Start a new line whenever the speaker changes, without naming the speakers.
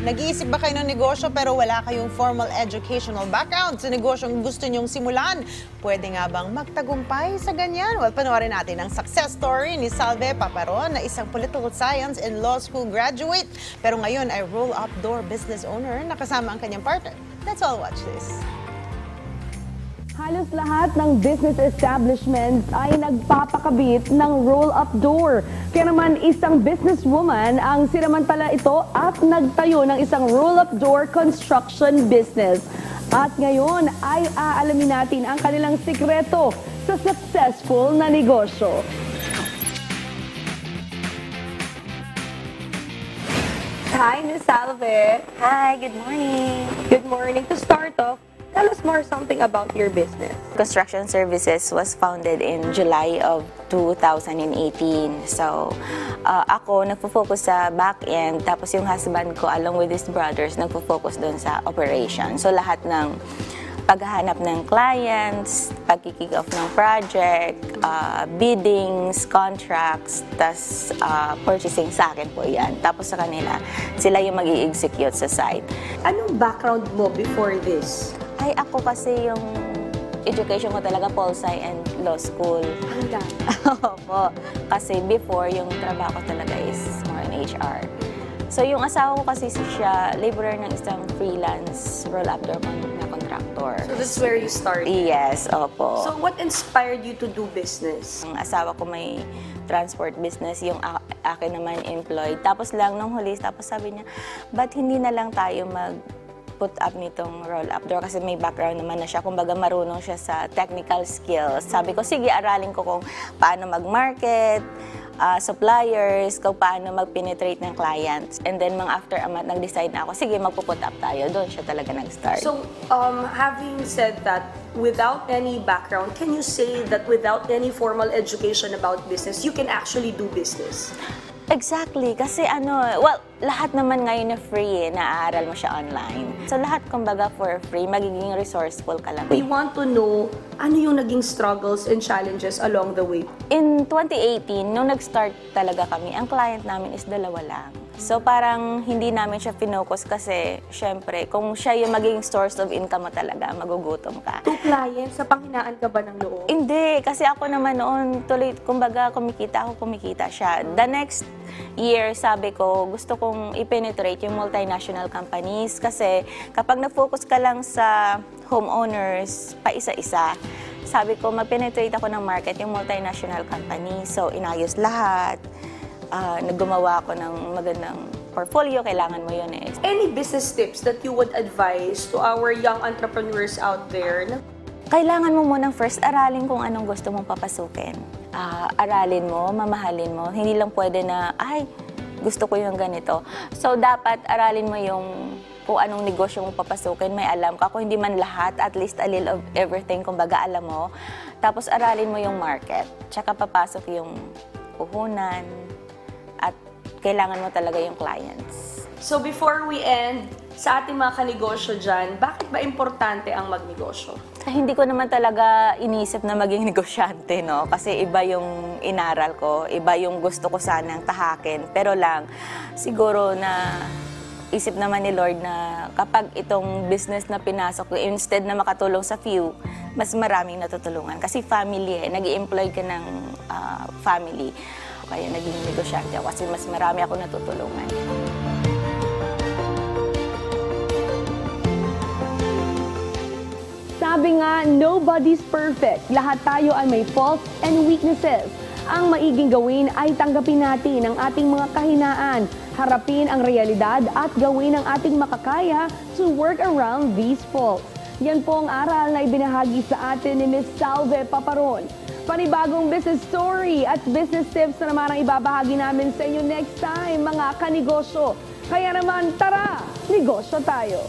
Nag-iisip ba kayo ng negosyo pero wala kayong formal educational background sa negosyong gusto nyong simulan? Pwede nga bang magtagumpay sa ganyan? Well, panoorin natin ang success story ni Salve Paparon na isang political science and law school graduate pero ngayon ay roll-up door business owner na kasama ang kanyang partner. Let's all watch this.
Halos lahat ng business establishments ay nagpapakabit ng roll-up door. Kaya naman isang businesswoman ang sinamantala ito at nagtayo ng isang roll-up door construction business. At ngayon ay aalamin natin ang kanilang sikreto sa successful na negosyo. Hi, Ms. Salve.
Hi, good morning.
Good morning. To start off, tell us more something about your business.
Construction Services was founded in July of 2018. So, ako nagpo-focus sa back-end, tapos yung husband ko along with his brothers nagpo-focus doon sa operation. So, lahat ng paghahanap ng clients, pag-kick off ng project, biddings, contracts, tas purchasing sa akin po yan. Tapos sa kanila, sila yung mag-i-execute sa site.
Anong background mo before this?
Ay, ako kasi yung education ko talaga Pol-Sci and Law School.
Hanggang?
Opo. Kasi before, yung trabaho ko talaga is more in HR. So, yung asawa ko kasi siya, laborer ng isang freelance roll-up door na contractor.
So this is where you started?
Yes, opo.
So what inspired you to do business?
Ang asawa ko may transport business, yung akin naman employed. Tapos lang nung huli, tapos sabi niya, ba't hindi na lang tayo put up nitong roll-up door kasi may background naman na siya. Kumbaga marunong siya sa technical skills. Sabi ko, sige, aralin ko kung paano mag-market, suppliers, kung paano mag-penetrate ng clients. And then, after a month, nag-decide na ako, sige, magpuput up tayo. Doon siya talaga nag-start.
So, having said that, without any background, can you say that without any formal education about business, you can actually do business?
Exactly. Kasi well, lahat naman ngayon na free naaaral mo siya online. So lahat kumbaga for free, magiging resourceful ka lang.
We want to know, ano yung naging struggles and challenges along the way?
In 2018, nung nag-start talaga kami, ang client namin is dalawa lang. So parang hindi namin siya finocus kasi syempre, kung siya yung magiging source of income mo talaga, magugutom ka.
Two clients, sa panghinaan ka ba ng loob?
Hindi, kasi ako naman noon, tuloy, kumbaga kumikita siya. The next year, sabi ko, gusto kong i-penetrate yung multinational companies kasi kapag na-focus ka lang sa homeowners, pa isa-isa, sabi ko, mag-penetrate ako ng market yung multinational companies. So, inayos lahat. Naggumawa ako ng magandang portfolio, kailangan mo yun eh.
Any business tips that you would advise to our young entrepreneurs out there?
Kailangan mo munang first aralin kung anong gusto mong papasukin. Aralin mo, mamahalin mo. Hindi lang pwede na, ay, gusto ko yung ganito. So, dapat aralin mo yung kung anong negosyo mong papasukin, may alam ka. Kung hindi man lahat, at least a little of everything, kumbaga alam mo. Tapos aralin mo yung market. Tsaka papasok yung puhunan. At kailangan mo talaga yung clients.
So before we end, sa ating mga kanegosyo dyan, bakit ba importante ang magnegosyo?
Hindi ko naman talaga inisip na maging negosyante, no? Kasi iba yung inaral ko, iba yung gusto ko sanang tahakin. Pero lang, siguro na isip naman ni Lord na kapag itong business na pinasok ko, instead na makatulong sa few, mas maraming natutulungan. Kasi family nag-i-employ ka ng family. Kaya naging negosyante ako kasi mas marami ako natutulungan.
Sabi nga, nobody's perfect. Lahat tayo ay may faults and weaknesses. Ang maiging gawin ay tanggapin natin ang ating mga kahinaan, harapin ang realidad at gawin ang ating makakaya to work around these faults. Yan po ang aral na ibinahagi sa atin ni Ms. Salve Paparon. Panibagong business story at business tips na naman ang ibabahagi namin sa inyo next time, mga kanegosyo. Kaya naman, tara, negosyo tayo!